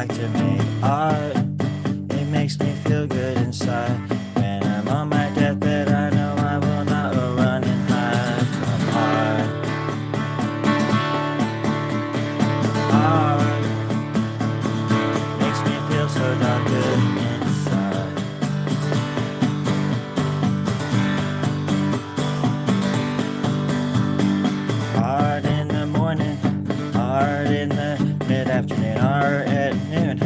like to make art. It makes me feel good inside. When I'm on my deathbed, I know I will not run and hide from art. Art makes me feel so darn good inside. Art in the morning, art in the mid-afternoon, art at noon,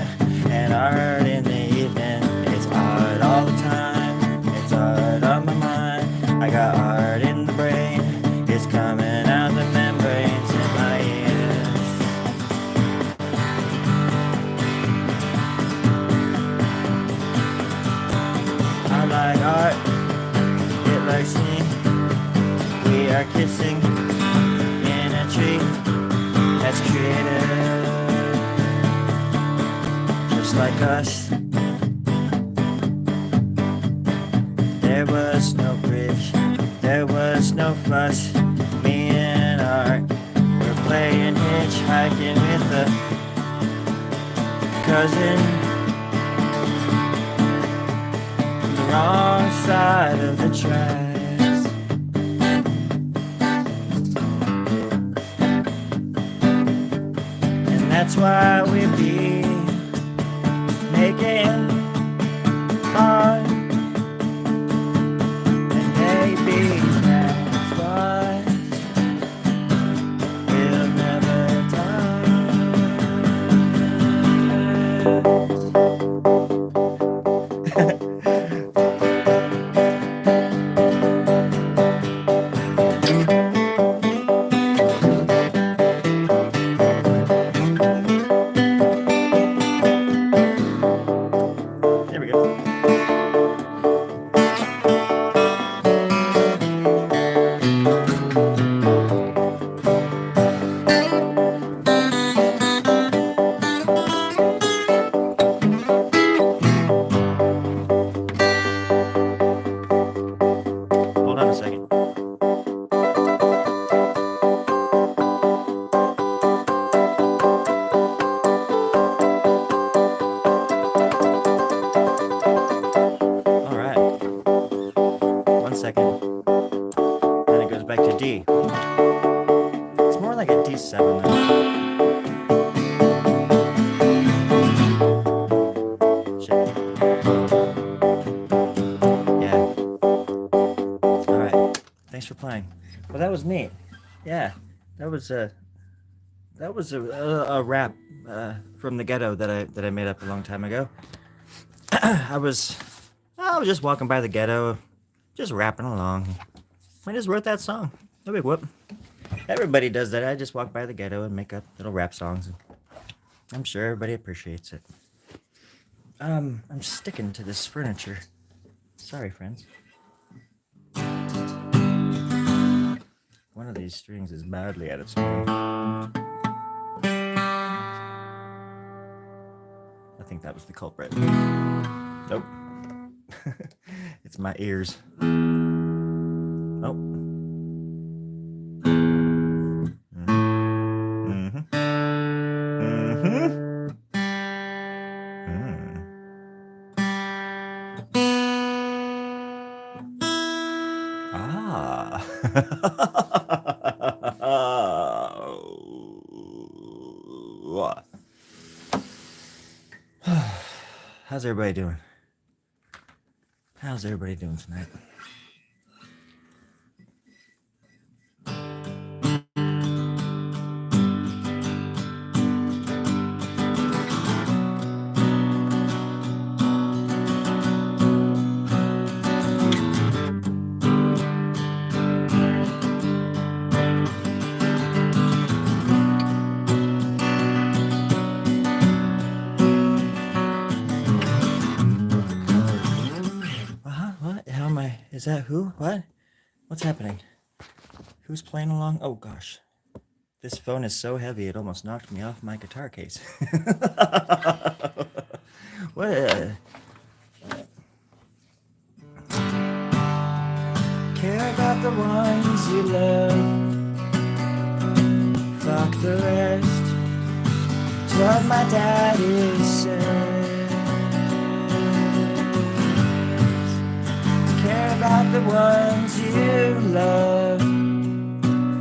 and art in the evening. It's art all the time, it's art on my mind. I got art in the brain, it's coming out the membranes in my ears. I like art, it likes me. We are kissing in a tree that's creative, just like us. There was no bridge, there was no fuss. Me and art were playing hitchhiking with a cousin on the wrong side of the tracks. That's why we be making art, and maybe that's why we'll never There we go. Hold on a second. All right. 1 second. Then it goes back to D. It's more like a D7 though. Shit. Yeah. All right. Thanks for playing. Well, that was neat. Yeah. That was a rap from the ghetto that I made up a long time ago. I was just walking by the ghetto, just rapping along. I just wrote that song. No big whoop. Everybody does that. I just walk by the ghetto and make up little rap songs. And I'm sure everybody appreciates it. I'm sticking to this furniture. Sorry, friends. One of these strings is badly out of tune. I think that was the culprit. Nope. It's my ears. Oh. Mm-hmm. Mm-hmm. Ah. How's everybody doing? How's everybody doing tonight? Is that who? What? What's happening? Who's playing along? Oh gosh. This phone is so heavy it almost knocked me off my guitar case. What? Care about the ones you love. Fuck the rest. It's what my daddy says. Care about the ones you love.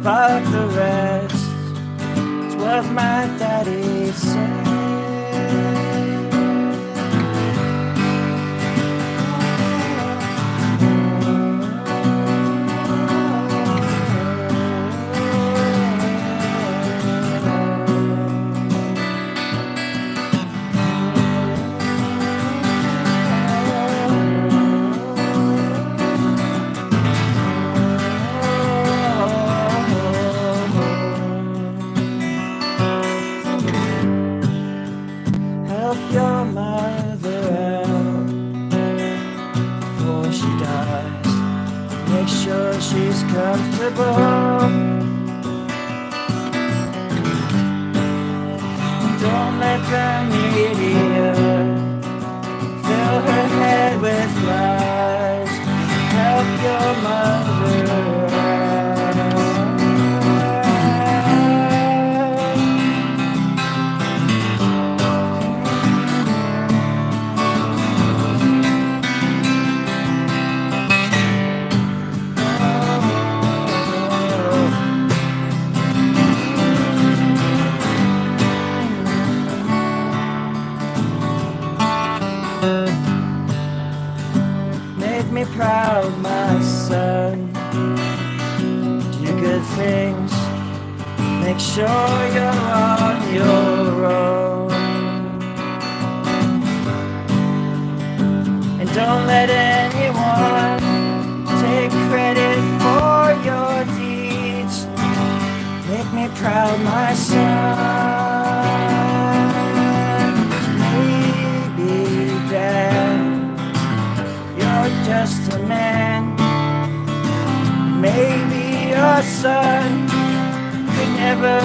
Fuck the rest. It's what my daddy says. Help your mother out before she dies. Make sure she's comfortable. Don't let the media fill her head with lies. Help your mother out. Make me proud, my son. Do good things. Make sure you're on your own. And don't let anyone take credit for your deeds. Make me proud, my son. Maybe, Dad, you're just a man. Maybe your son could never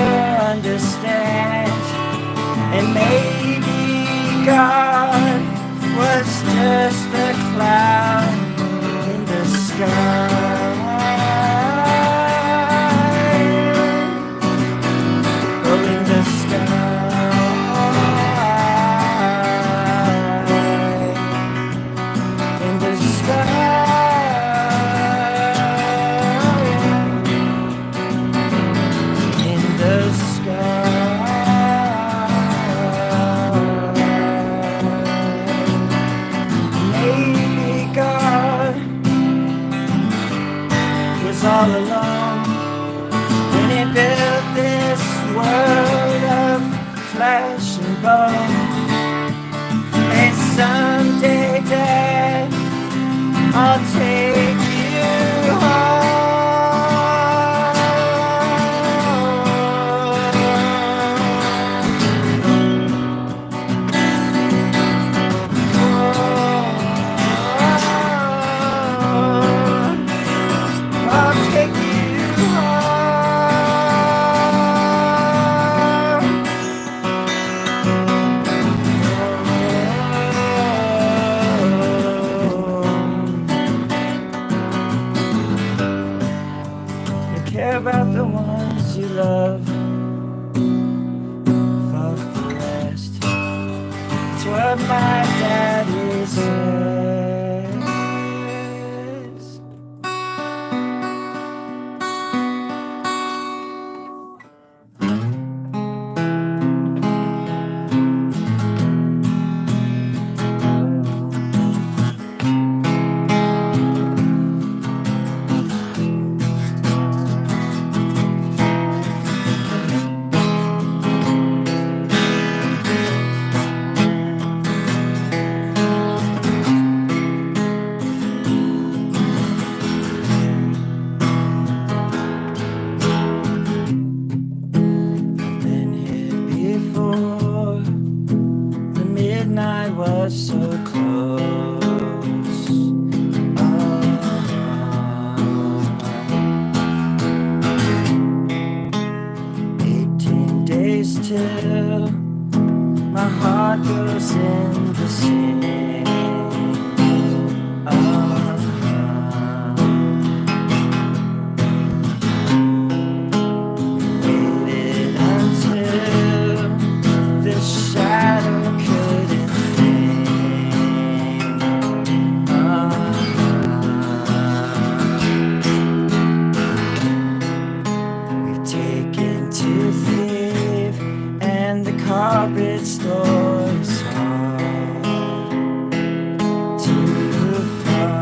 understand. And maybe God was just a cloud in the sky. Oh, in the sky. In the sky. In the sky. Maybe God was all alone when He built this world of flesh and bone. And someday, Dad, I'll take you home. I'll take you care about the ones you love. Fuck the rest. It's what my daddy says. Midnight was so close. 18 days till my heart goes in the sand. Waited until the carpet stores hard to find.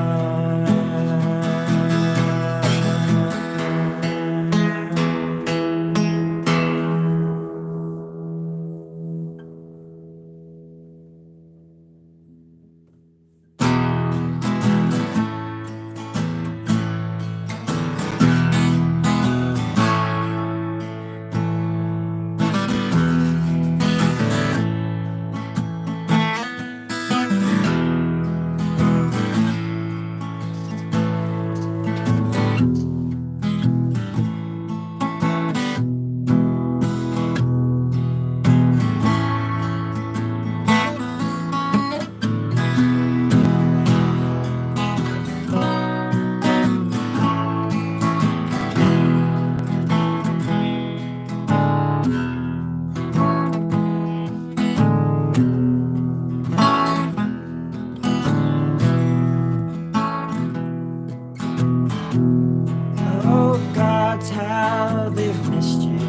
Oh, God, how they've missed you.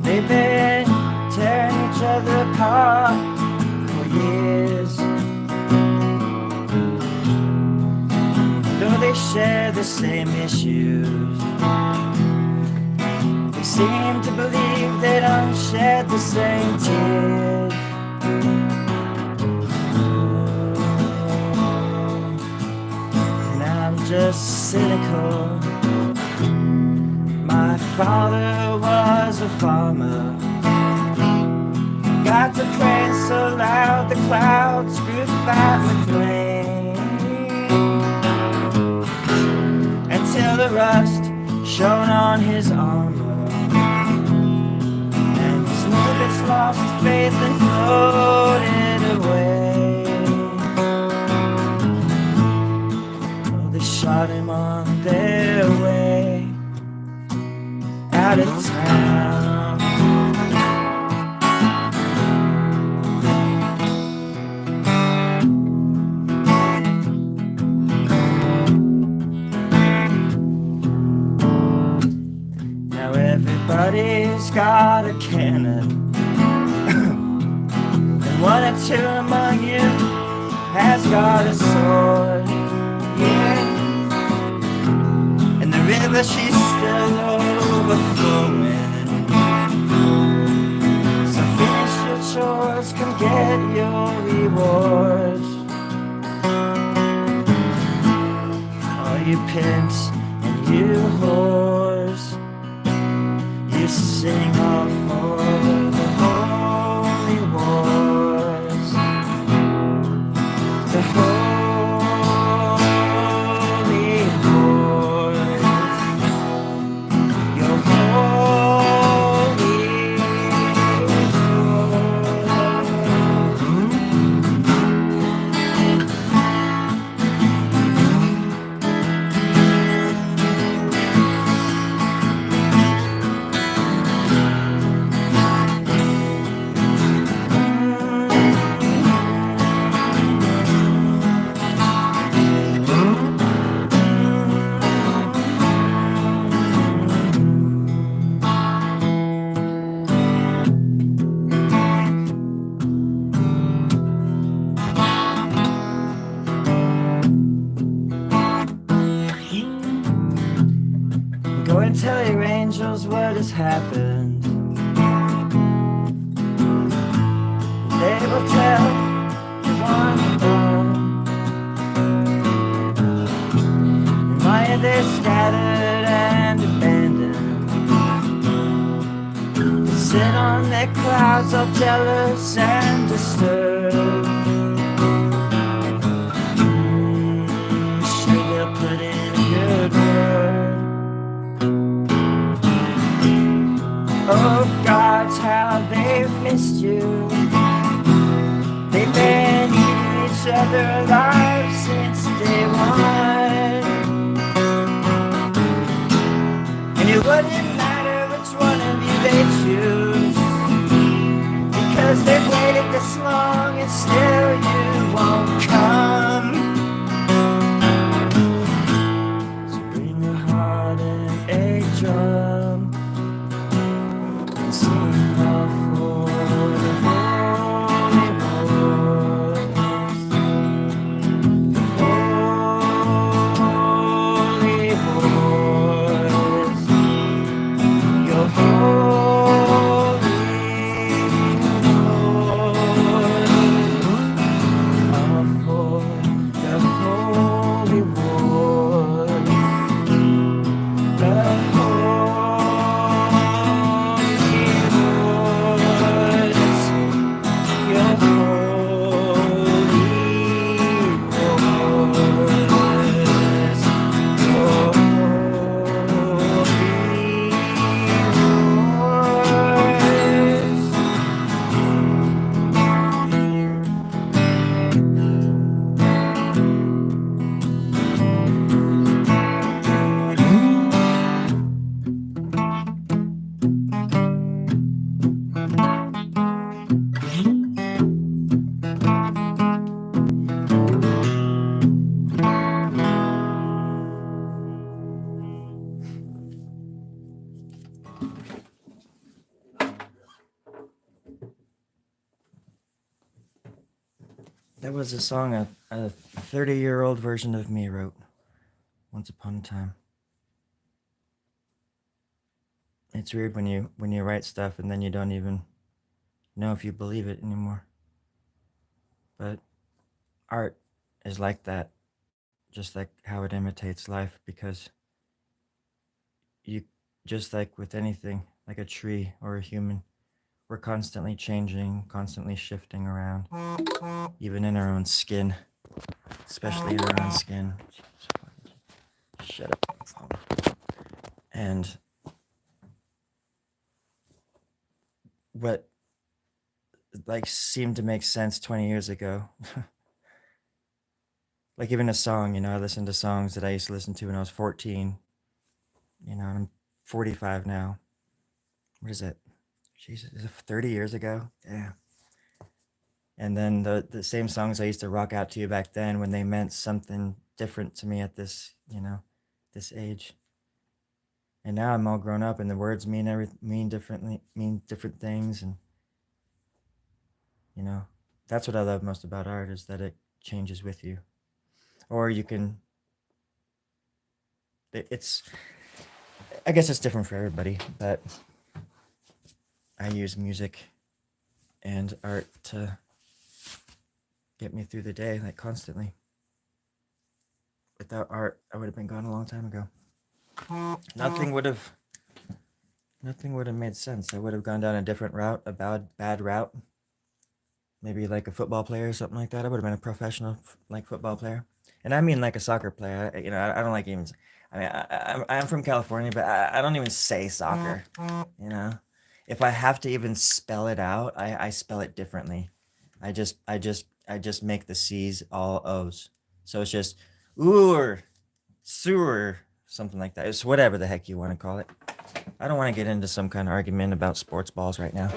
They've been tearing each other apart for years. Though they share the same issues, they seem to believe they don't shed the same tears. And I'm just cynical. My father was a farmer. Got to pray so loud the clouds grew fat with rain, until the rust shone on his armor, and his movements lost faith and floated away. Oh, they shot him on their way out of town. Now everybody's got a cannon, and one or two among you has got a sword. Yeah. And the river, she's still overflowing. So finish your chores, come get your rewards. All you pimps and you whores, you sing all for the holy wars. The holy wars. Your holy Go and tell your angels what has happened. They will tell you one more. And why they're scattered and abandoned, they sit on their clouds all jealous and disturbed. Sure they'll put in a good word. Oh, gods, how they've missed you. They've been eating each other alive since day one. And it wouldn't matter which one of you they choose, because they've waited this long and still you won't come. So bring your heart and a drum, sing off. That was a song a 30-year-old version of me wrote once upon a time. It's weird when you write stuff and then you don't even know if you believe it anymore. But art is like that, just like how it imitates life, because you just like with anything, like a tree or a human, we're constantly changing, constantly shifting around, even in our own skin, especially in our own skin. Shut up. And what like seemed to make sense 20 years ago, like even a song, I listened to songs that I used to listen to when I was 14, and I'm 45 now. What is it? Jesus, is it 30 years ago? Yeah. And then the same songs I used to rock out to you back then when they meant something different to me at this, this age. And now I'm all grown up and the words mean different things, and you know, that's what I love most about art, is that it changes with you. Or you can it's I guess it's different for everybody, but I use music and art to get me through the day, like constantly. Without art, I would have been gone a long time ago. Nothing would have made sense. I would have gone down a different route, a bad route. Maybe like a football player or something like that. I would have been a professional like football player, and I mean like a soccer player. I don't like even. I mean, I'm from California, but I don't even say soccer. You know, if I have to even spell it out, I spell it differently. I just make the C's all O's. So it's just ooh, sewer, something like that. It's whatever the heck you want to call it. I don't want to get into some kind of argument about sports balls right now.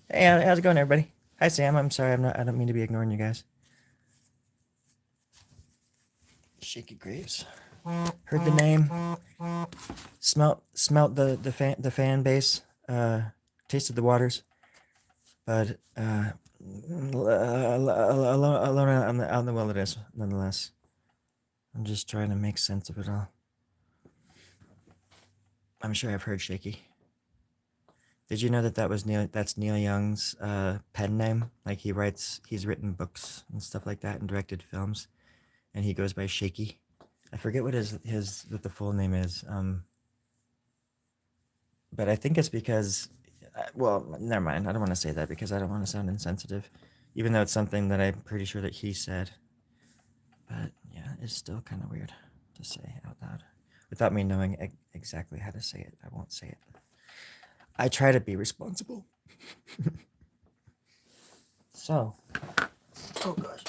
Hey, how's it going, everybody? Hi, Sam. I'm sorry. I don't mean to be ignoring you guys. Shaky Graves. Heard the name. Smelt the fan base. Tasted the waters. But alone out in the wilderness, nonetheless. I'm just trying to make sense of it all. I'm sure I've heard Shaky. Did you know that's Neil Young's pen name? Like he's written books and stuff like that and directed films, and he goes by Shaky. I forget what what the full name is. But I think it's because, well, never mind. I don't want to say that because I don't want to sound insensitive, even though it's something that I'm pretty sure that he said. But yeah, it's still kind of weird to say out loud without me knowing exactly how to say it. I won't say it. I try to be responsible. So, oh gosh.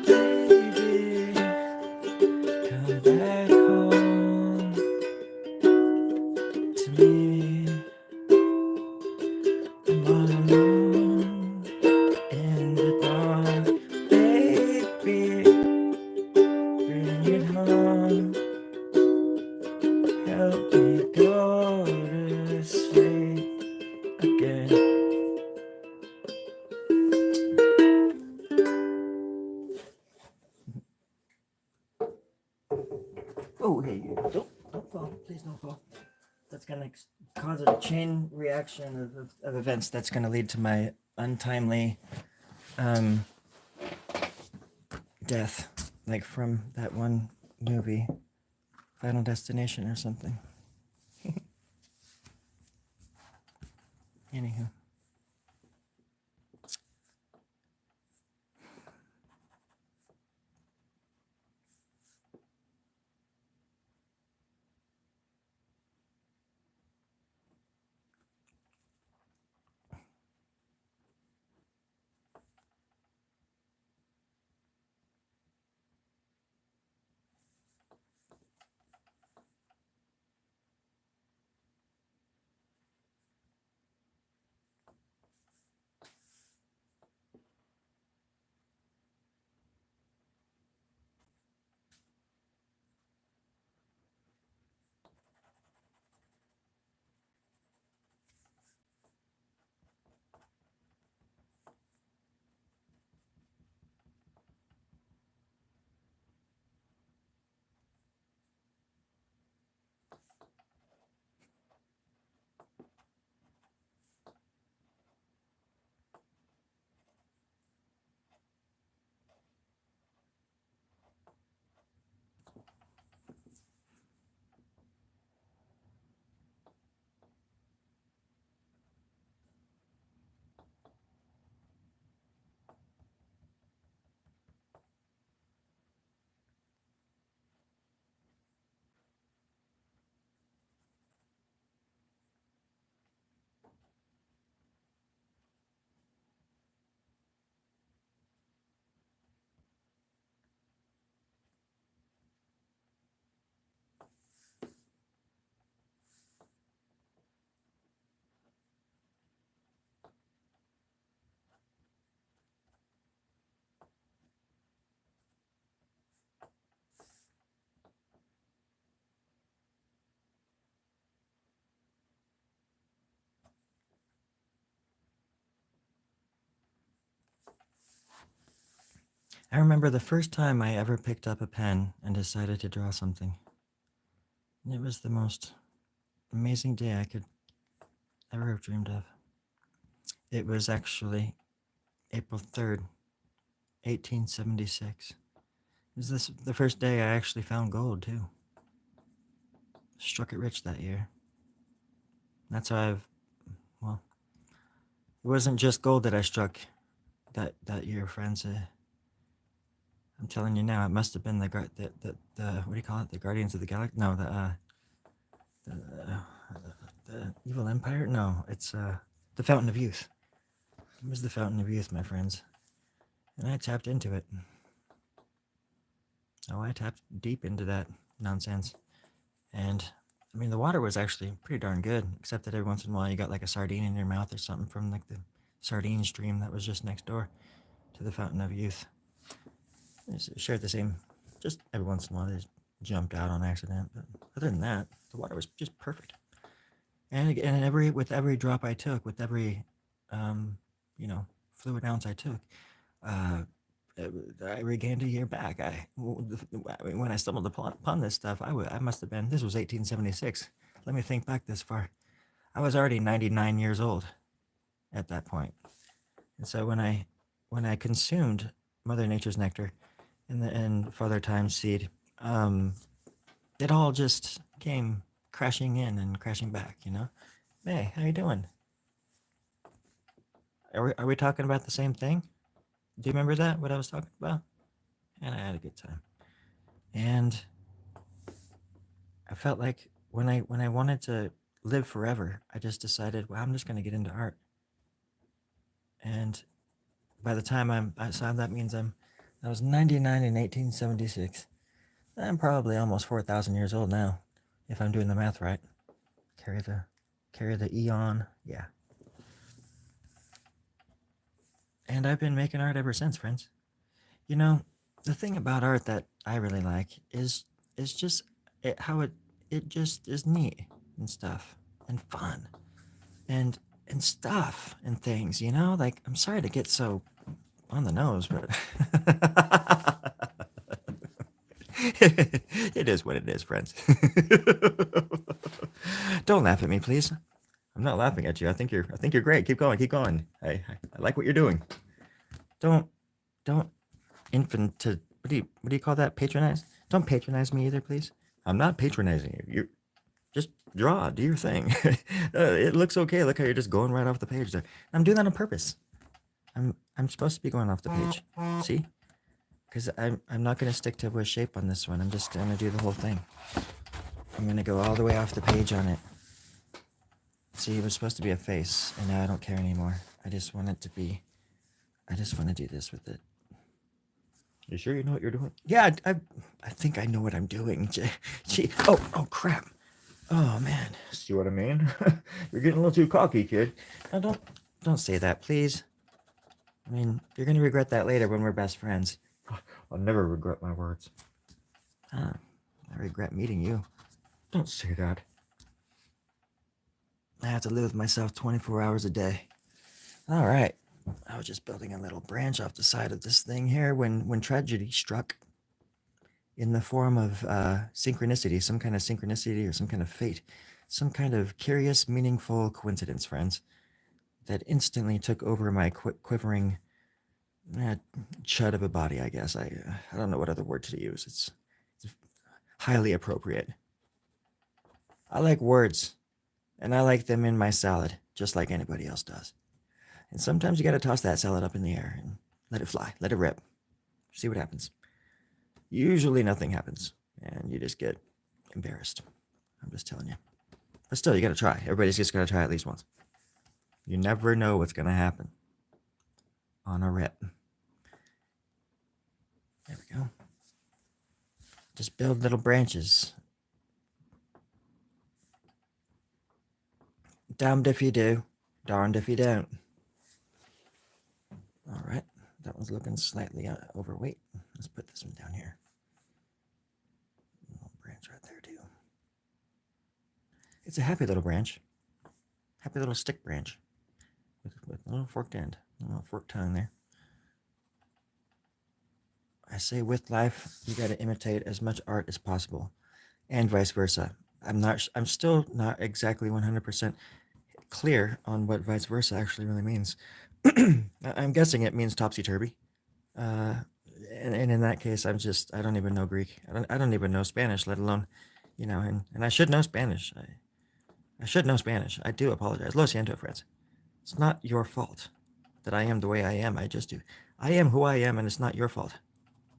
Baby, come back home to me. I'm all alone in the dark. Baby, bring it home. Help me go to sleep again. Oh, hey, don't fall. Please don't fall. That's going to cause a chain reaction of events that's going to lead to my untimely death, like from that one movie, Final Destination or something. Anywho. I remember the first time I ever picked up a pen and decided to draw something. It was the most amazing day I could ever have dreamed of. It was actually April 3rd, 1876. It was the first day I actually found gold, too. Struck it rich that year. That's how well, it wasn't just gold that I struck that year, friends. I'm telling you now, it must have been the what do you call it? The Guardians of the Galaxy? No, the Evil Empire? No, it's the Fountain of Youth. It was the Fountain of Youth, my friends, and I tapped into it. Oh, I tapped deep into that nonsense, and I mean the water was actually pretty darn good, except that every once in a while you got like a sardine in your mouth or something from like the sardine stream that was just next door to the Fountain of Youth. It shared the same, just every once in a while they just jumped out on accident, but other than that, the water was just perfect. And with every drop I took, with every fluid ounce I took, uh, I regained a year back. When I stumbled upon this stuff, I must have been. This was 1876. Let me think back this far. I was already 99 years old at that point, and so when I consumed Mother Nature's nectar and Father Time's seed, it all just came crashing in and crashing back. Hey, how you doing? Are we talking about the same thing? Do you remember that? What I was talking about? And I had a good time. And I felt like when I wanted to live forever, I just decided, well, I'm just going to get into art. And by the time so that means I was 99 in 1876. I'm probably almost 4,000 years old now, if I'm doing the math right. Carry the eon, yeah. And I've been making art ever since, friends. The thing about art that I really like is just how it just is neat and stuff and fun and stuff and things. Like I'm sorry to get so on the nose, but it is what it is, friends. Don't laugh at me, please. I'm not laughing at you. I think you're great. Keep going. Keep going. I like what you're doing. Don't what do you call that? Patronize? Don't patronize me either, please. I'm not patronizing you. You just draw, do your thing. It looks okay. Look how you're just going right off the page there. I'm doing that on purpose. I'm supposed to be going off the page. See? Because I'm not gonna stick to a shape on this one. I'm just gonna do the whole thing. I'm gonna go all the way off the page on it. See, it was supposed to be a face, and now I don't care anymore. I just want to do this with it. You sure you know what you're doing? Yeah, I think I know what I'm doing. Gee, oh crap. Oh man. See what I mean? You're getting a little too cocky, kid. Now don't say that, please. I mean, you're gonna regret that later when we're best friends. I'll never regret my words. I regret meeting you. Don't say that. I have to live with myself 24 hours a day. All right. I was just building a little branch off the side of this thing here when tragedy struck in the form of synchronicity, some kind of synchronicity or some kind of fate, some kind of curious, meaningful coincidence, friends, that instantly took over my quivering chud of a body, I guess. I don't know what other word to use. It's highly appropriate. I like words, and I like them in my salad, just like anybody else does. And sometimes you gotta toss that salad up in the air and let it fly, let it rip, see what happens. Usually nothing happens, and you just get embarrassed. I'm just telling you. But still, you gotta try. Everybody's just gotta try at least once. You never know what's gonna happen on a rip. There we go. Just build little branches. Damned if you do, darned if you don't. All right, that one's looking slightly overweight. Let's put this one down here. A little branch right there too. It's a happy little branch. Happy little stick branch with a little forked end, a little forked tongue there. I say with life, you got to imitate as much art as possible, and vice versa. I'm still not exactly 100% clear on what vice versa actually really means. I'm guessing it means topsy turvy. Uh, and in that case, I don't even know Greek. I don't even know Spanish, let alone, and I should know Spanish. I should know Spanish. I do apologize. Lo siento, friends. It's not your fault that I am the way I am. I just do. I am who I am, and it's not your fault.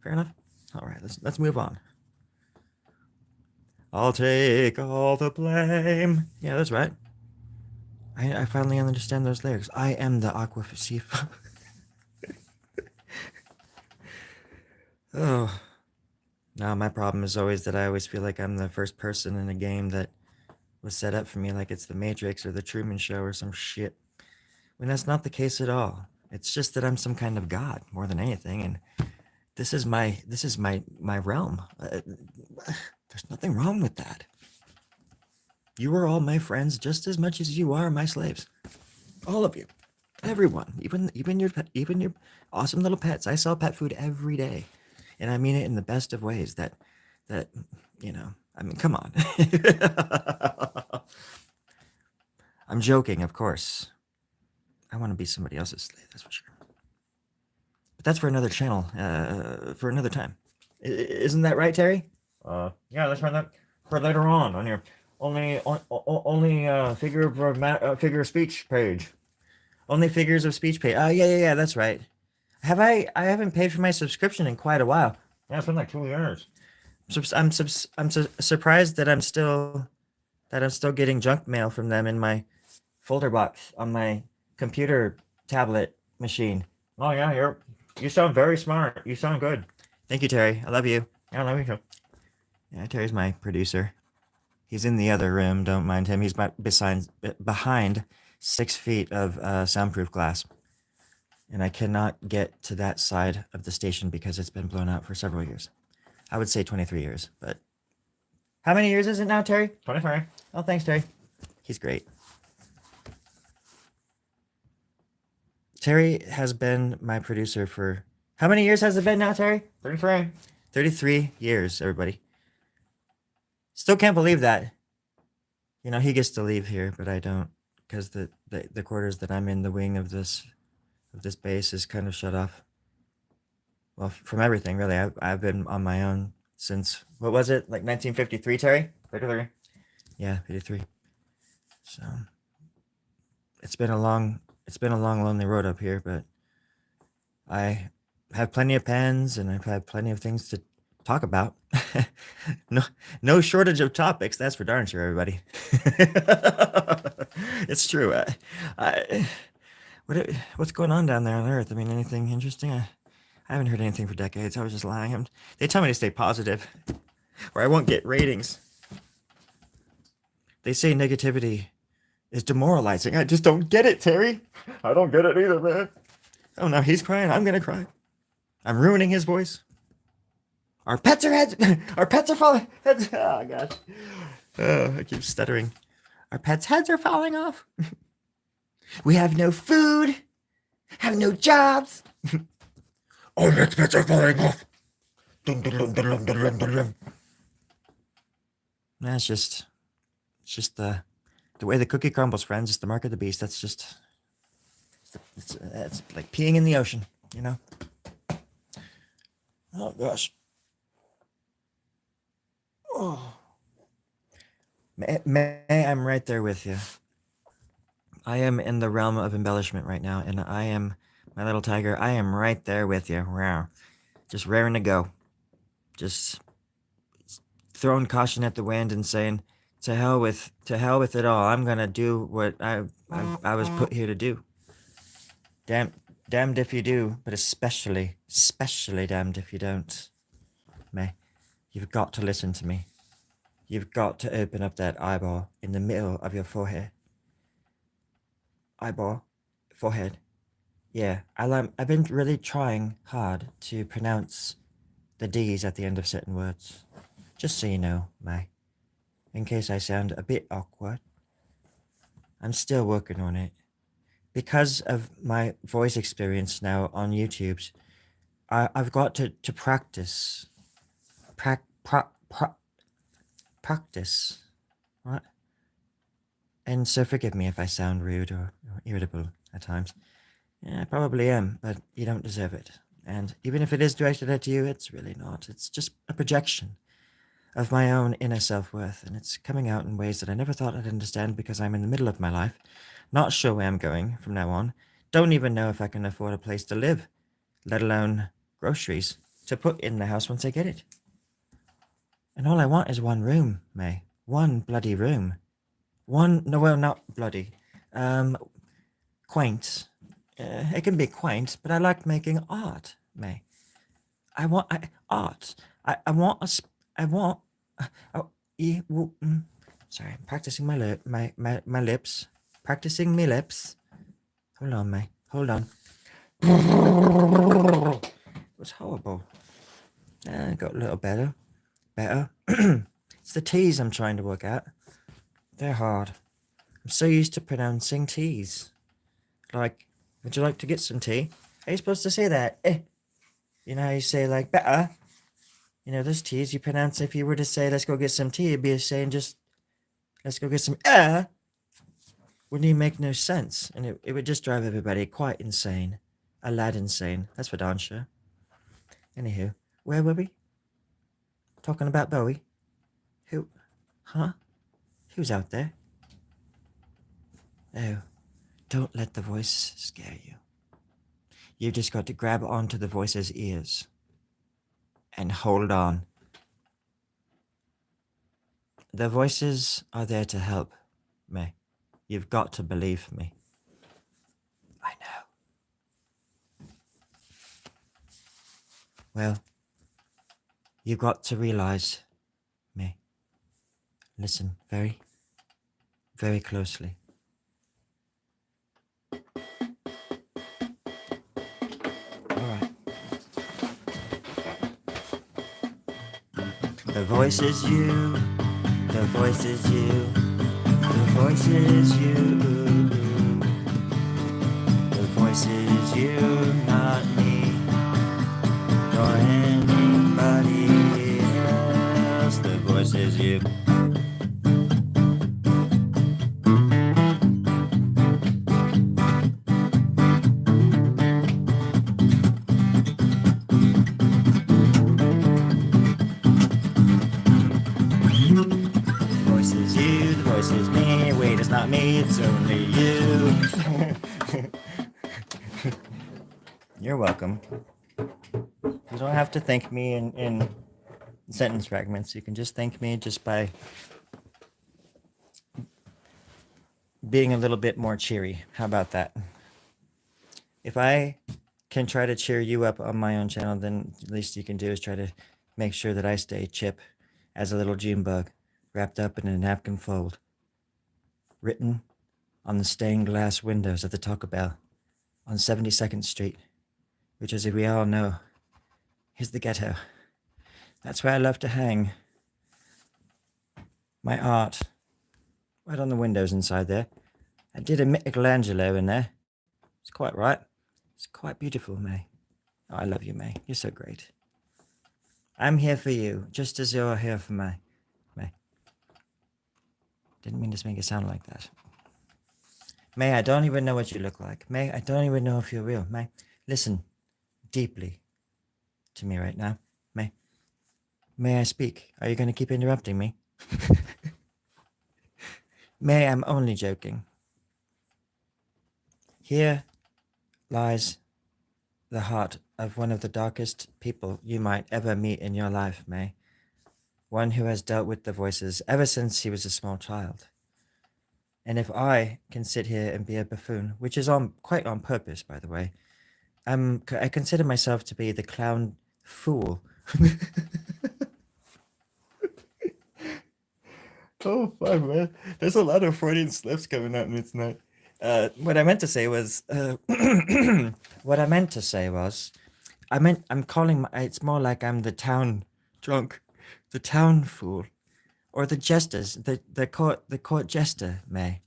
Fair enough. All right, let's move on. I'll take all the blame. Yeah, that's right. I finally understand those lyrics. I am the Aquafisif. Oh, no, my problem is always that I always feel like I'm the first person in a game that was set up for me, like it's the Matrix or the Truman Show or some shit. When that's not the case at all. It's just that I'm some kind of god more than anything, and this is my realm. There's nothing wrong with that. You are all my friends just as much as you are my slaves. All of you, everyone, even your awesome little pets. I sell pet food every day, and I mean it in the best of ways. That I mean, come on. I'm joking, of course. I want to be somebody else's slave, that's for sure. But that's for another channel, for another time. Isn't that right, Terry? Yeah, that's right. That for later on your only figure of speech page. Only figures of speech page. Oh yeah. That's right. I haven't paid for my subscription in quite a while. Yeah, it's been like 2 years. I'm surprised that I'm still getting junk mail from them in my folder box on my computer tablet machine. Oh yeah, you sound very smart. You sound good. Thank you, Terry. I love you. Yeah, I love you too. Yeah, Terry's my producer. He's in the other room. Don't mind him. He's behind 6 feet of soundproof glass. And I cannot get to that side of the station because it's been blown out for several years. I would say 23 years, but how many years is it now, Terry? 23. Oh, thanks, Terry. He's great. Terry has been my producer for how many years has it been now, Terry? 33. 33 years, everybody. Still can't believe that. He gets to leave here, but I don't, because the quarters that I'm in, the wing of this base is kind of shut off. Well, from everything, really. I've been on my own since, what was it, like 1953, Terry? 53. Yeah, 53. So it's been a long, lonely road up here, but I have plenty of pens and I've had plenty of things to talk about. No shortage of topics, that's for darn sure, everybody. It's true. What's going on down there on Earth? I mean, anything interesting? I haven't heard anything for decades. I was just lying. They tell me to stay positive, or I won't get ratings. They say negativity is demoralizing. I just don't get it, Terry. I don't get it either, man. Oh, now he's crying. I'm gonna cry. I'm ruining his voice. Our pets are falling. Oh gosh. I keep stuttering. Our pets' heads are falling off. We have no food. Have no jobs. Our pets are falling off. That's just the way the cookie crumbles, friends. It's the mark of the beast. That's just it's like peeing in the ocean, Oh gosh. Oh. May, I'm right there with you. I am in the realm of embellishment right now, and I am, my little tiger, I am right there with you. Just raring to go. Just throwing caution at the wind and saying, to hell with it all. I'm gonna do what I was put here to do. Damned if you do, but especially damned if you don't. May, you've got to listen to me. You've got to open up that eyeball in the middle of your forehead. Eyeball, forehead. Yeah, I've been really trying hard to pronounce the D's at the end of certain words. Just so you know, May. In case I sound a bit awkward. I'm still working on it. Because of my voice experience now on YouTube, I've got to practice. Practice. Right? And so forgive me if I sound rude or irritable at times. Yeah, I probably am, but you don't deserve it. And even if it is directed at you, it's really not. It's just a projection of my own inner self-worth, and it's coming out in ways that I never thought I'd understand because I'm in the middle of my life, not sure where I'm going from now on, don't even know if I can afford a place to live, let alone groceries to put in the house once I get it. And all I want is one room, May. One bloody room. One, no, well, not bloody. Quaint. It can be quaint, but I like making art, May. I want art. I want I want. Oh, sorry, I'm practicing my lips. Practicing my lips. Hold on, May. Hold on. It was horrible. Got a little better. Better. It's the T's I'm trying to work at. They're hard. I'm so used to pronouncing T's. Like, would you like to get some tea? How are you supposed to say that? You know how you say, like, better? You know, those T's you pronounce, if you were to say, let's go get some tea, it'd be saying just, let's go get some air. Wouldn't even make no sense. And it would just drive everybody quite insane. A lad insane. That's for darn sure. Anywho, where were we? Talking about Bowie? Who? Huh? Who's out there? Oh, don't let the voice scare you. You've just got to grab onto the voice's ears and hold on. The voices are there to help, May. You've got to believe me. I know. Well, you've got to realize, May. Listen very, very closely. The voice is you, the voice is you, the voice is you, the voice is you, not me, nor anybody else, the voice is you. It's only you. You're welcome. You don't have to thank me in sentence fragments. You can just thank me just by being a little bit more cheery. How about that? If I can try to cheer you up on my own channel, then the least you can do is try to make sure that I stay chip as a little June bug wrapped up in a napkin fold. Written on the stained glass windows of the Taco Bell on 72nd Street, which, as we all know, is the ghetto. That's where I love to hang my art, right on the windows inside there. I did a Michelangelo in there. It's quite right. It's quite beautiful, May. Oh, I love you, May. You're so great. I'm here for you, just as you're here for me, May. Didn't mean to make it sound like that. May, I don't even know what you look like. May, I don't even know if you're real. May, listen deeply to me right now. May I speak? Are you going to keep interrupting me? May, I'm only joking. Here lies the heart of one of the darkest people you might ever meet in your life, May. One who has dealt with the voices ever since he was a small child. And if I can sit here and be a buffoon, which is quite on purpose, by the way, I consider myself to be the clown fool. Oh, fuck, man. There's a lot of Freudian slips coming at me tonight. What I meant to say was, I'm calling, it's more like I'm the town drunk, the town fool. Or the jesters, the court jester, May.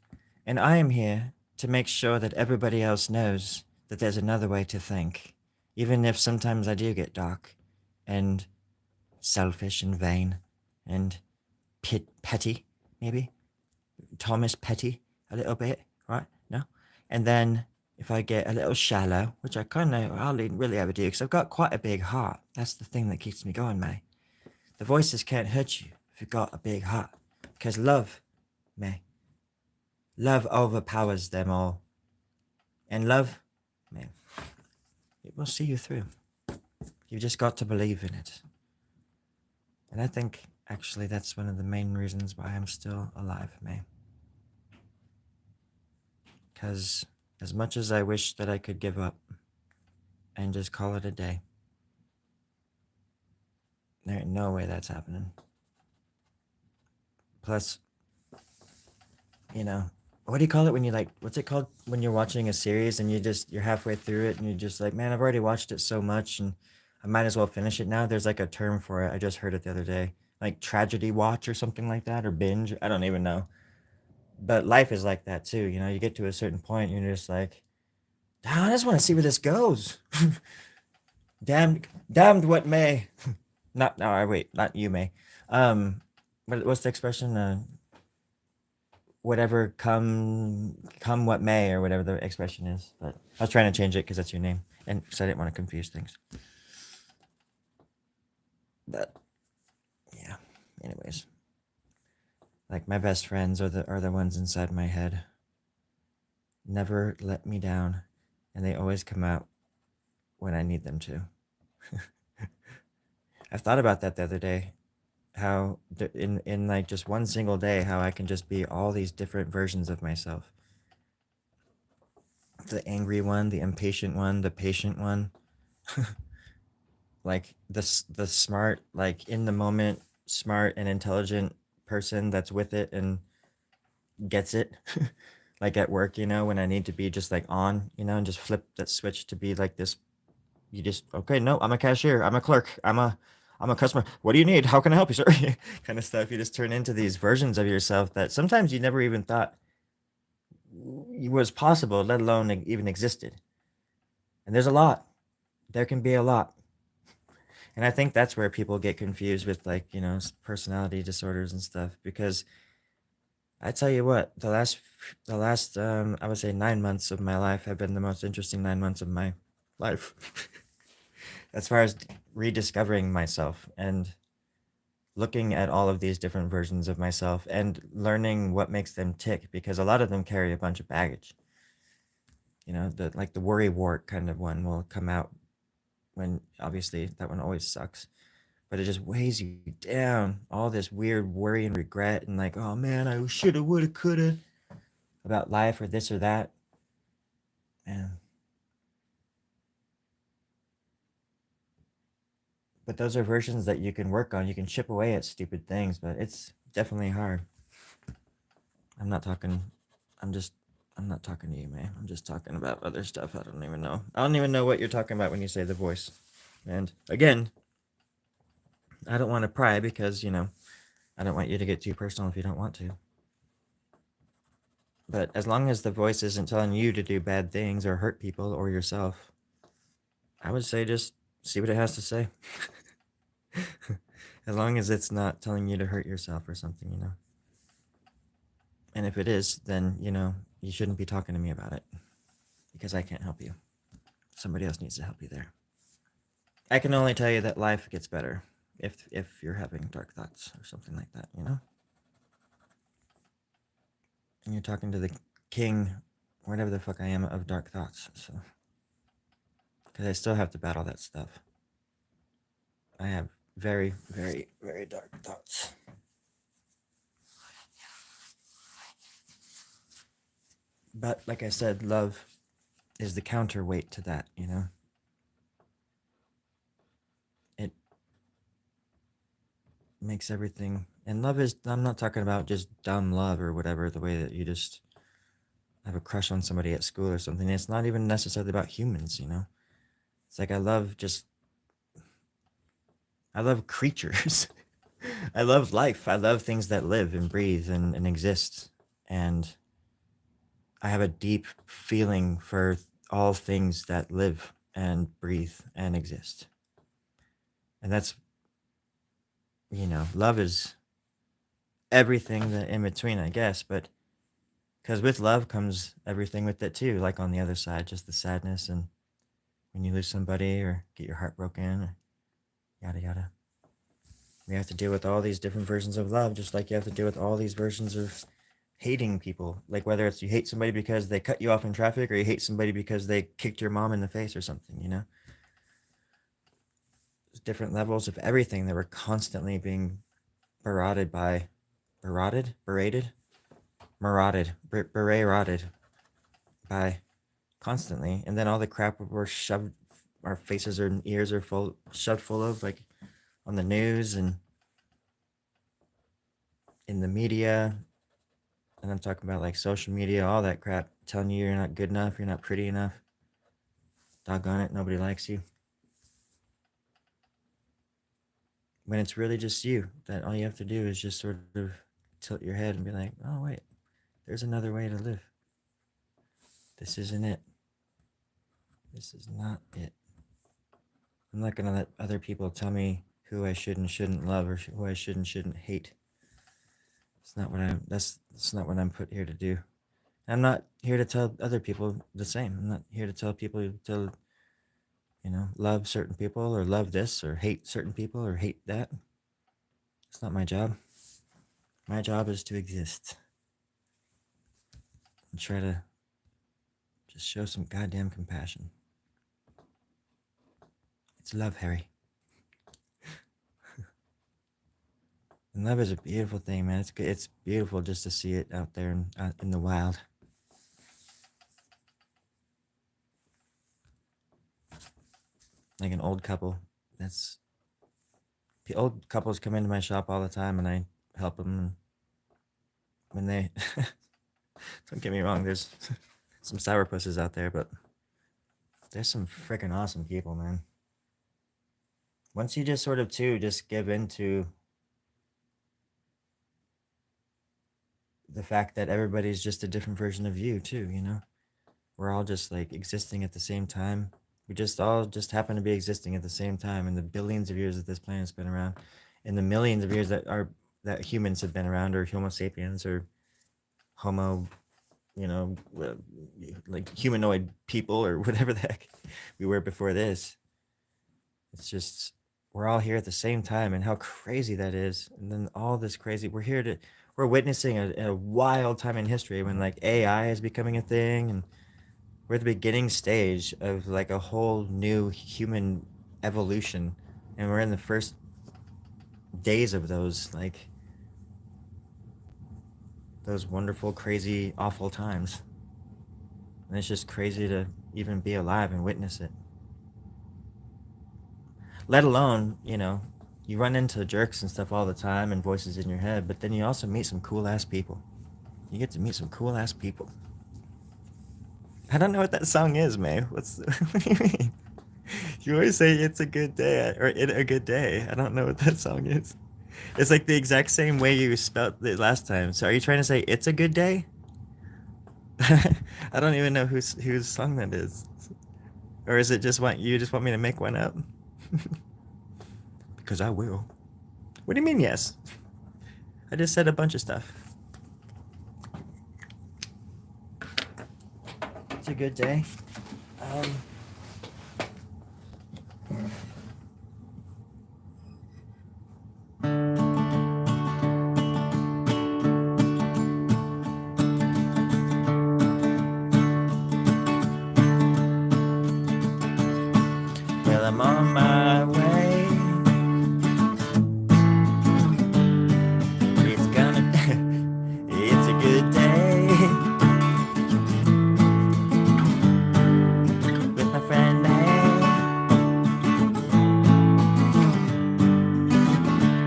And I am here to make sure that everybody else knows that there's another way to think. Even if sometimes I do get dark and selfish and vain and petty, maybe. Thomas Petty, a little bit, right? No? And then if I get a little shallow, which I kind of hardly really ever do, because I've got quite a big heart. That's the thing that keeps me going, May. The voices can't hurt you if you've got a big heart. Because love, May, love overpowers them all. And love, May, it will see you through. You've just got to believe in it. And I think, actually, that's one of the main reasons why I'm still alive, May. Because as much as I wish that I could give up and just call it a day, there ain't no way that's happening. Plus, you know, what do you call it when you like, what's it called when you're watching a series and you're halfway through it and you're just like, man, I've already watched it so much and I might as well finish it now. There's like a term for it. I just heard it the other day. Like tragedy watch or something like that, or binge. I don't even know. But life is like that too. You know, you get to a certain point and you're just like, "Ah, I just want to see where this goes. Damned what may. Not, no, wait, not you may. What's the expression? Whatever come what may, or whatever the expression is. But I was trying to change it because that's your name, and because I didn't want to confuse things. But yeah. Anyways, like my best friends are the ones inside my head. Never let me down, and they always come out when I need them to. I've thought about that the other day. How in like just one single day, how I can just be all these different versions of myself. The angry one, the impatient one, the patient one, like the smart, like in the moment, smart and intelligent person that's with it and gets it. Like at work, you know, when I need to be just like on, you know, and just flip that switch to be like this. You just, okay, no, I'm a cashier, I'm a clerk, I'm a customer. What do you need? How can I help you, sir? Kind of stuff. You just turn into these versions of yourself that sometimes you never even thought was possible, let alone even existed. And there's a lot. There can be a lot. And I think that's where people get confused with, like, you know, personality disorders and stuff, because I tell you what, the last I would say 9 months of my life have been the most interesting 9 months of my life. As far as rediscovering myself and looking at all of these different versions of myself and learning what makes them tick, because a lot of them carry a bunch of baggage. You know, the worry wart kind of one will come out when, obviously, that one always sucks, but it just weighs you down. All this weird worry and regret and like, oh man, I shoulda, woulda, coulda about life or this or that. Man. But those are versions that you can work on. You can chip away at stupid things, but it's definitely hard. I'm not talking. I'm just. I'm not talking to you, man. I'm just talking about other stuff. I don't even know. I don't even know what you're talking about when you say the voice. And again, I don't want to pry because, you know, I don't want you to get too personal if you don't want to. But as long as the voice isn't telling you to do bad things or hurt people or yourself, I would say just see what it has to say. As long as it's not telling you to hurt yourself or something, you know. And if it is, then, you know, you shouldn't be talking to me about it because I can't help you. Somebody else needs to help you there. I can only tell you that life gets better if you're having dark thoughts or something like that, you know? And you're talking to the king, whatever the fuck I am, of dark thoughts, so. Because I still have to battle that stuff. I have very, very, very dark thoughts. But like I said, love is the counterweight to that, you know? It makes everything. And love is, I'm not talking about just dumb love or whatever, the way that you just have a crush on somebody at school or something. It's not even necessarily about humans, you know? It's like I love creatures. I love life. I love things that live and breathe and exist. And I have a deep feeling for all things that live and breathe and exist. And that's, love is everything that in between, I guess. But because with love comes everything with it too, like on the other side, just the sadness and when you lose somebody or get your heart broken, or yada yada. We have to deal with all these different versions of love, just like you have to deal with all these versions of hating people. Like whether it's you hate somebody because they cut you off in traffic, or you hate somebody because they kicked your mom in the face or something. There's different levels of everything that we're constantly being berated by. Berated? Berated by constantly. And then all the crap we're shoved, our faces or ears are shoved full of, like on the news and in the media. And I'm talking about like social media, all that crap, telling you you're not good enough, you're not pretty enough. Doggone it, nobody likes you. When it's really just you, that all you have to do is just sort of tilt your head and be like, oh, wait, there's another way to live. This isn't it. This is not it. I'm not going to let other people tell me who I should and shouldn't love, or who I should and shouldn't hate. That's not what I'm put here to do. I'm not here to tell other people the same. I'm not here to tell people to, love certain people or love this or hate certain people or hate that. It's not my job. My job is to exist and try to just show some goddamn compassion. It's love, Harry. And love is a beautiful thing, man. It's beautiful just to see it out there in the wild. Like an old couple. Old couples come into my shop all the time, and I help them. And when they, don't get me wrong, there's some sourpusses out there, but there's some freaking awesome people, man. Once you just sort of just give into the fact that everybody's just a different version of you too, we're all just like existing at the same time. We just all just happen to be existing at the same time in the billions of years that this planet's been around, in the millions of years that humans have been around, or Homo sapiens, or Homo, like humanoid people, or whatever the heck we were before this. It's just we're all here at the same time, and how crazy that is. And then all this crazy, we're witnessing a wild time in history when like AI is becoming a thing, and we're at the beginning stage of like a whole new human evolution, and we're in the first days of those wonderful, crazy, awful times. And it's just crazy to even be alive and witness it. Let alone, you run into jerks and stuff all the time and voices in your head, but then you also meet some cool ass people. You get to meet some cool ass people. I don't know what that song is, May. What do you mean? You always say it's a good day, or it a good day. I don't know what that song is. It's like the exact same way you spelled it last time. So are you trying to say it's a good day? I don't even know whose song that is. Or is it just you just want me to make one up? Because I will. What do you mean yes? I just said a bunch of stuff. It's a good day. Well, I'm on my way. It's a good day. With my friend May.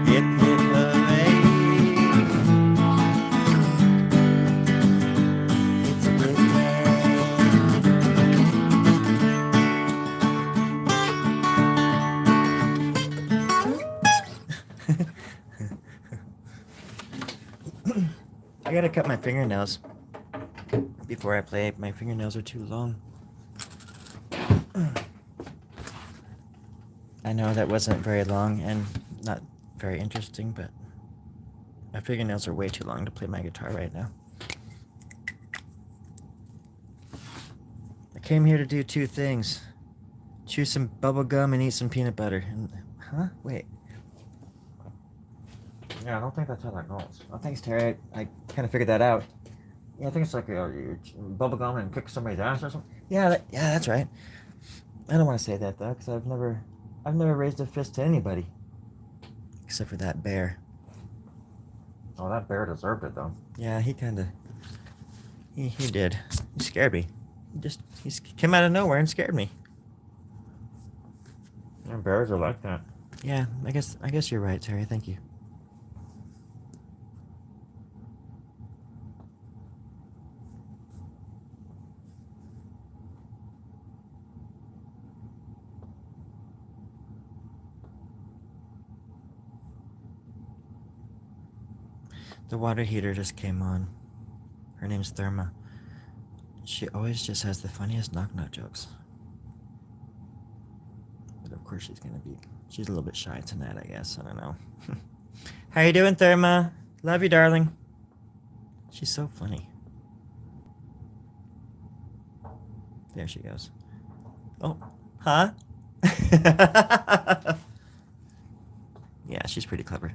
Hip hip hooray. It's a good day. I gotta cut my fingernails before I play. My fingernails are too long. I know that wasn't very long and not very interesting, but my fingernails are way too long to play my guitar right now. I came here to do two things. Chew some bubble gum and eat some peanut butter. And, huh? Wait. Yeah, I don't think that's how that goes. Oh, thanks, Terry. I kind of figured that out. Yeah, I think it's like you bubble gum and kick somebody's ass or something. Yeah, that's right. I don't want to say that though, because I've never raised a fist to anybody, except for that bear. Oh, that bear deserved it though. Yeah, he did. He scared me. He came out of nowhere and scared me. Yeah, bears are like that. Yeah, I guess you're right, Terry. Thank you. The water heater just came on. Her name's Therma. She always just has the funniest knock-knock jokes. But of course she's a little bit shy tonight, I guess. I don't know. How you doing, Therma? Love you, darling. She's so funny. There she goes. Oh, huh? Yeah, she's pretty clever.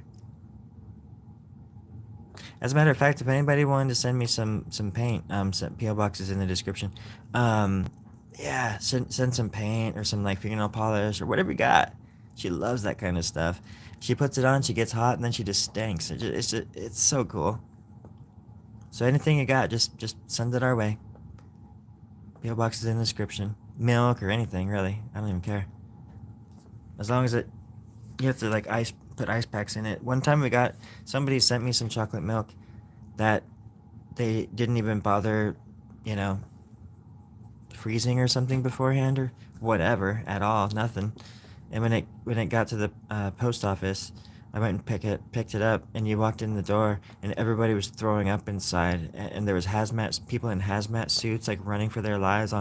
As a matter of fact, if anybody wanted to send me some paint, PO box is in the description. Yeah, send some paint or some like fingernail polish or whatever you got. She loves that kind of stuff. She puts it on, she gets hot, and then she just stinks. It's so cool. So anything you got, just send it our way. PO box is in the description. Milk or anything, really. I don't even care. As long as you have to like put ice packs in it. One time somebody sent me some chocolate milk that they didn't even bother, freezing or something beforehand or whatever at all, nothing. And when it got to the post office, I went and picked it up, and you walked in the door, and everybody was throwing up inside, and there was people in hazmat suits like running for their lives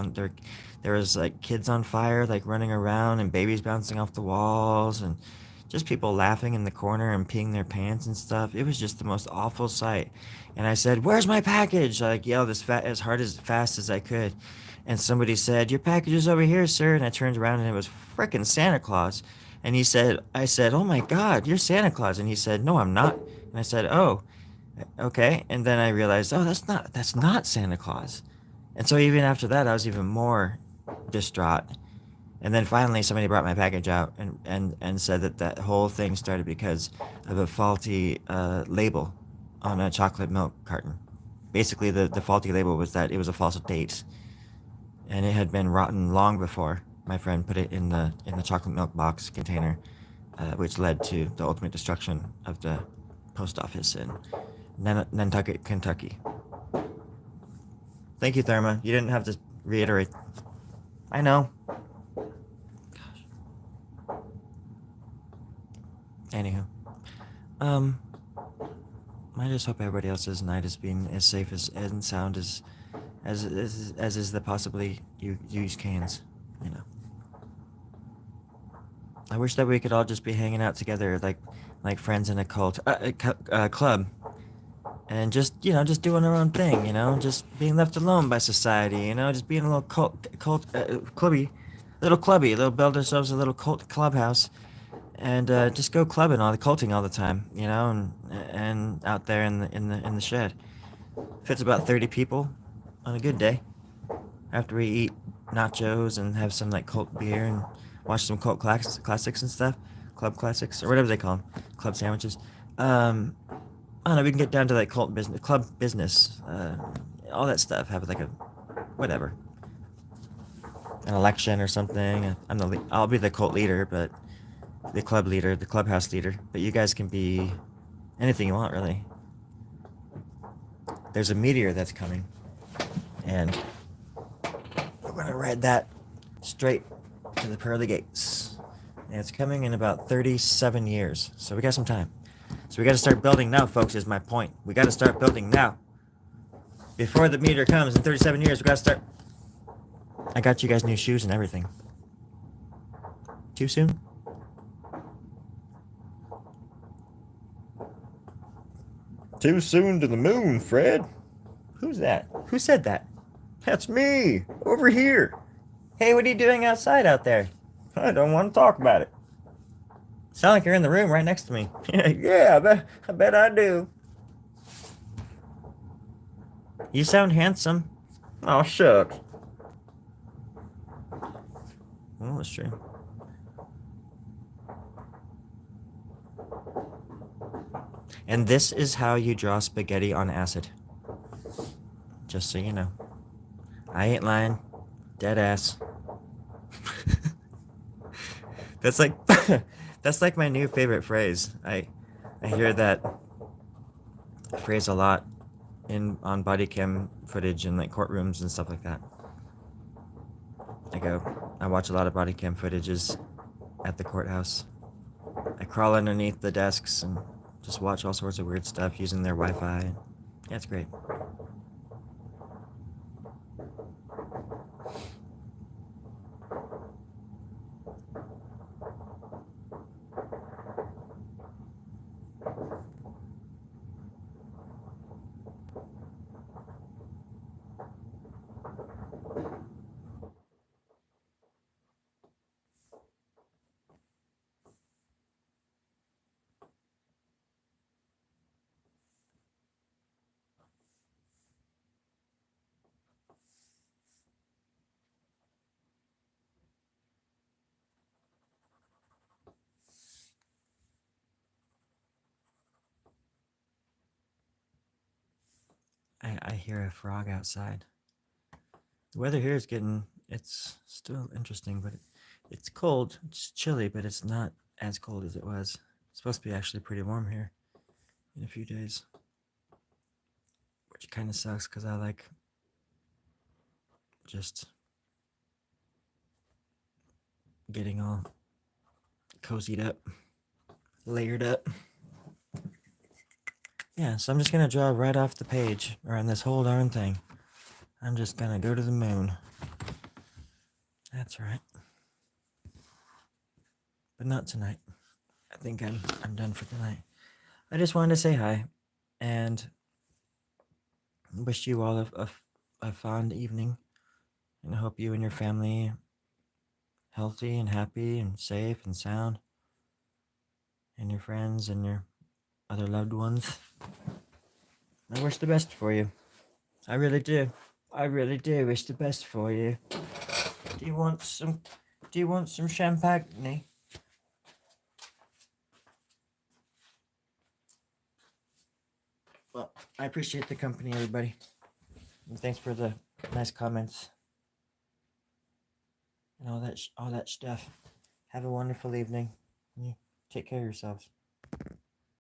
there was like kids on fire like running around and babies bouncing off the walls and just people laughing in the corner and peeing their pants and stuff. It was just the most awful sight. And I said, "Where's my package?" I like yelled as fast as I could. And somebody said, "Your package is over here, sir." And I turned around and it was frickin' Santa Claus. And I said, "Oh my God, you're Santa Claus." And he said, "No, I'm not." And I said, "Oh, okay." And then I realized, oh, that's not Santa Claus. And so even after that, I was even more distraught. And then finally, somebody brought my package out and said that whole thing started because of a faulty label on a chocolate milk carton. Basically, the faulty label was that it was a false date, and it had been rotten long before my friend put it in the chocolate milk box container, which led to the ultimate destruction of the post office in Nantucket, Kentucky. Thank you, Therma. You didn't have to reiterate. I know. Anywho, I just hope everybody else's night is being as safe and sound as is the possibly use cans, I wish that we could all just be hanging out together like friends in a club, and just doing our own thing, just being left alone by society, just being a little little build ourselves a little cult clubhouse. And just go clubbing, culting all the time, and out there in the shed. Fits about 30 people on a good day. After we eat nachos and have some like cult beer and watch some cult classics and stuff, club classics or whatever they call them, club sandwiches. I don't know. We can get down to like club business, all that stuff. Have like whatever, an election or something. I'll be the cult leader, but. The club leader, the clubhouse leader, but you guys can be anything you want, really. There's a meteor that's coming, and we're gonna ride that straight to the pearly gates. And it's coming in about 37 years, so we got some time. So we got to start building now, folks, is my point. We got to start building now. Before the meteor comes in 37 years, we got to start. I got you guys new shoes and everything. Too soon? Too soon to the moon, Fred. Who's that? Who said that? That's me, over here. Hey, what are you doing outside out there? I don't want to talk about it. Sound like you're in the room right next to me. Yeah, I bet I do. You sound handsome. Oh, shucks. Well, that's true. And this is how you draw spaghetti on acid. Just so you know. I ain't lying. Dead ass. That's like that's like my new favorite phrase. I hear that phrase a lot on body cam footage in like courtrooms and stuff like that. I watch a lot of body cam footages at the courthouse. I crawl underneath the desks and just watch all sorts of weird stuff using their Wi-Fi. Yeah, it's great. I hear a frog outside. The weather here is it's still interesting, but it's cold. It's chilly, but it's not as cold as it was. It's supposed to be actually pretty warm here in a few days, which kind of sucks because I like just getting all cozied up, layered up. Yeah, so I'm just gonna draw right off the page, or on this whole darn thing. I'm just gonna go to the moon. That's right. But not tonight. I think I'm done for tonight. I just wanted to say hi, and wish you all a fond evening, and I hope you and your family healthy and happy and safe and sound, and your friends and your other loved ones. I wish the best for you. I really do. I really do wish the best for you. Do you want some champagne? Well, I appreciate the company, everybody. And thanks for the nice comments and all that stuff. Have a wonderful evening. You take care of yourselves.